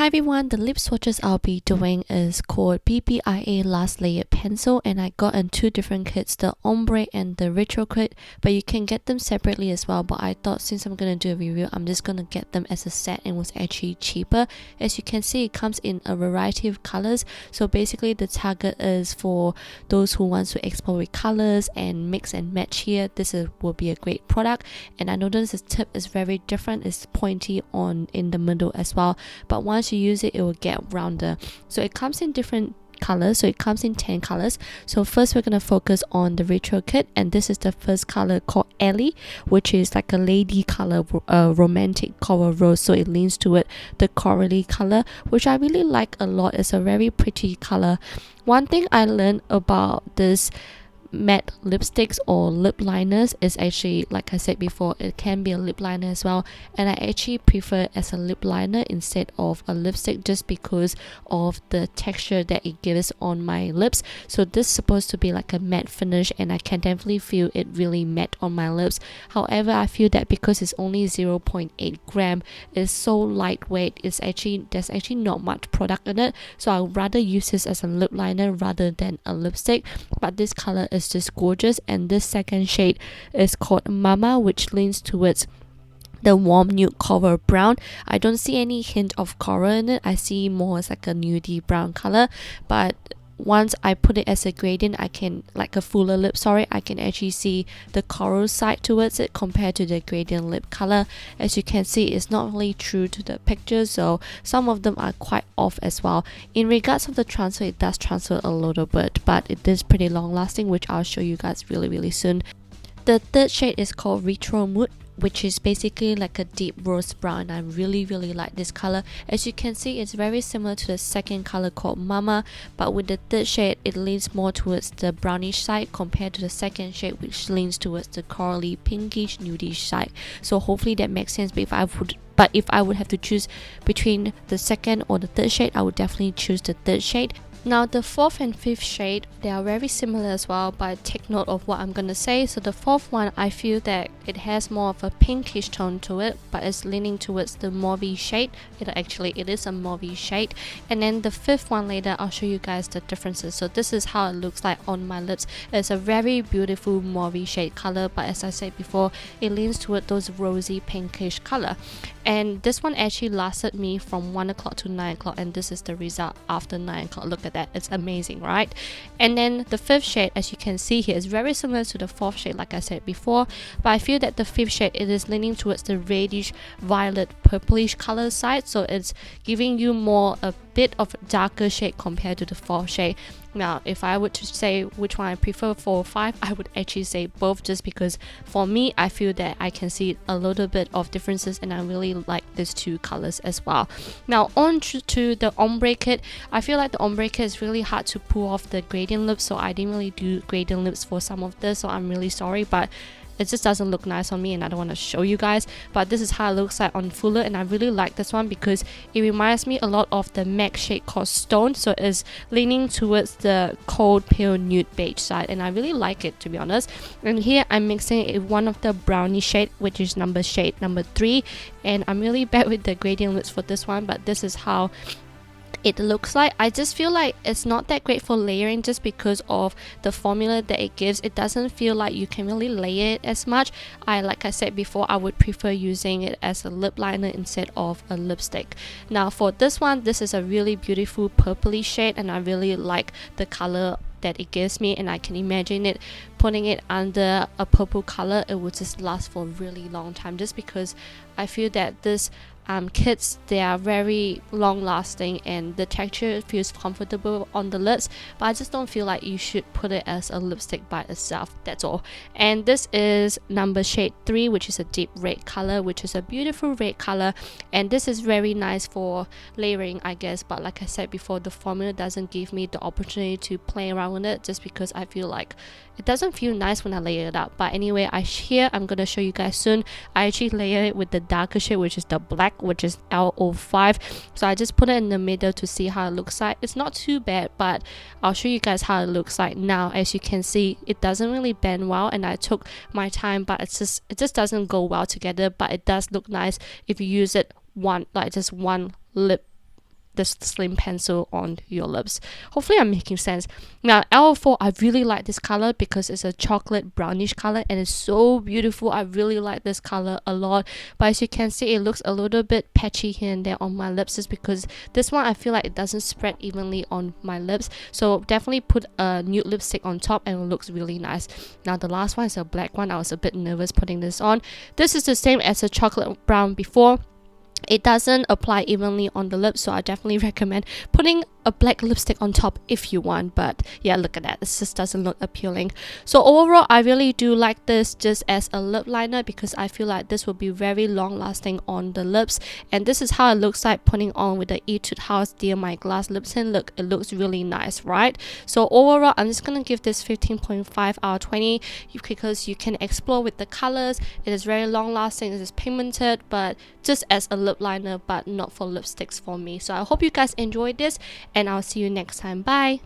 everyone, the lip swatches I'll be doing is called BBIA Last Layered Pencil, and I got in two different kits, the Ombre and the Retro kit, but you can get them separately as well. But I thought since I'm going to do a review, I'm just going to get them as a set, and it was actually cheaper. As you can see, it comes in a variety of colors, so basically the target is for those who want to explore with colors and mix and match here. Will be a great product. And I noticed this tip is very different, it's pointy in the middle as well, but once you use it, it will get rounder. So it comes in different colors, so it comes in 10 colors. So first we're going to focus on the Retro kit, and this is the first color called Ellie, which is like a lady color, romantic coral rose, so it leans toward the corally color, which I really like a lot. It's a very pretty color. One thing I learned about this matte lipsticks or lip liners is actually, like I said before, it can be a lip liner as well, and I actually prefer it as a lip liner instead of a lipstick, just because of the texture that it gives on my lips. So this is supposed to be like a matte finish, and I can definitely feel it really matte on my lips. However, I feel that because it's only 0.8 gram, it's so lightweight, there's actually not much product in it, so I'd rather use this as a lip liner rather than a lipstick. But this color is just gorgeous, and this second shade is called Mama, which leans towards the warm nude coral brown. I don't see any hint of coral in it, I see more as like a nudie brown color, but once I put it as a gradient, I can, like a fuller lip, I can actually see the coral side towards it compared to the gradient lip color. As you can see, it's not really true to the picture, so some of them are quite off as well. In regards of the transfer, it does transfer a little bit, but it is pretty long lasting, which I'll show you guys really soon. The third shade is called Retro Mood, which is basically like a deep rose brown. I really like this color. As you can see, it's very similar to the second color called Mama, but with the third shade, it leans more towards the brownish side compared to the second shade, which leans towards the corally pinkish nudish side. So hopefully that makes sense. But if I would have to choose between the second or the third shade, I would definitely choose the third shade. Now the fourth and fifth shade, they are very similar as well, but take note of what I'm gonna say. So the fourth one, I feel that it has more of a pinkish tone to it, but it's leaning towards the mauve shade. It is a mauve shade. And then the fifth one later, I'll show you guys the differences. So this is how it looks like on my lips. It's a very beautiful mauve shade color, but as I said before, it leans toward those rosy pinkish color. And this one actually lasted me from 1 o'clock to 9 o'clock, and this is the result after 9 o'clock. Look at that, it's amazing, right? And then the fifth shade, as you can see here, is very similar to the fourth shade, like I said before, but I feel that the fifth shade, it is leaning towards the reddish violet purplish color side, so it's giving you a bit of darker shade compared to the fourth shade. Now if I were to say which one I prefer, 4 or 5, I would actually say both, just because for me, I feel that I can see a little bit of differences, and I really like these two colors as well. Now on to the Ombre kit. I feel like the Ombre kit is really hard to pull off the gradient lips, so I didn't really do gradient lips for some of this, so I'm really sorry, but it just doesn't look nice on me, and I don't want to show you guys. But this is how it looks like on fuller, and I really like this one because it reminds me a lot of the MAC shade called Stone, so it's leaning towards the cold pale nude beige side, and I really like it, to be honest. And here I'm mixing it with one of the brownie shade, which is shade number 3, and I'm really bad with the gradient lips for this one, but this is how it looks like. I just feel like it's not that great for layering, just because of the formula that it gives. It doesn't feel like you can really layer it as much. Like I said before, I would prefer using it as a lip liner instead of a lipstick. Now for this one, this is a really beautiful purpley shade, and I really like the color that it gives me, and I can imagine it putting it under a purple color. It would just last for a really long time, just because I feel that this kits, they are very long lasting, and the texture feels comfortable on the lips, but I just don't feel like you should put it as a lipstick by itself, that's all. And this is shade 3, which is a deep red color, which is a beautiful red color, and this is very nice for layering, I guess, but like I said before, the formula doesn't give me the opportunity to play around with it, just because I feel like it doesn't feel nice when I layer it up. But anyway, I'm gonna show you guys soon. I actually layer it with the darker shade, which is the black, which is L05. So I just put it in the middle to see how it looks like. It's not too bad, but I'll show you guys how it looks like now. As you can see, it doesn't really blend well, and I took my time, but it just doesn't go well together. But it does look nice if you use it just one lip this slim pencil on your lips. Hopefully I'm making sense. Now L4, I really like this color because it's a chocolate brownish color and it's so beautiful. I really like this color a lot, but as you can see, it looks a little bit patchy here and there on my lips, is because this one I feel like it doesn't spread evenly on my lips. So definitely put a nude lipstick on top and it looks really nice. Now the last one is a black one. I was a bit nervous putting this on. This is the same as a chocolate brown before. It doesn't apply evenly on the lips, so I definitely recommend putting a black lipstick on top if you want. But yeah, look at that, it just doesn't look appealing. So overall, I really do like this just as a lip liner because I feel like this will be very long lasting on the lips. And this is how it looks like putting on with the Etude House Dear My Glass lip tint. Look, it looks really nice, right? So overall, I'm just gonna give this 15.5 out of 20 because you can explore with the colors. It is very long lasting, it is pigmented, but just as a lip liner, but not for lipsticks for me. So I hope you guys enjoyed this, and I'll see you next time. Bye.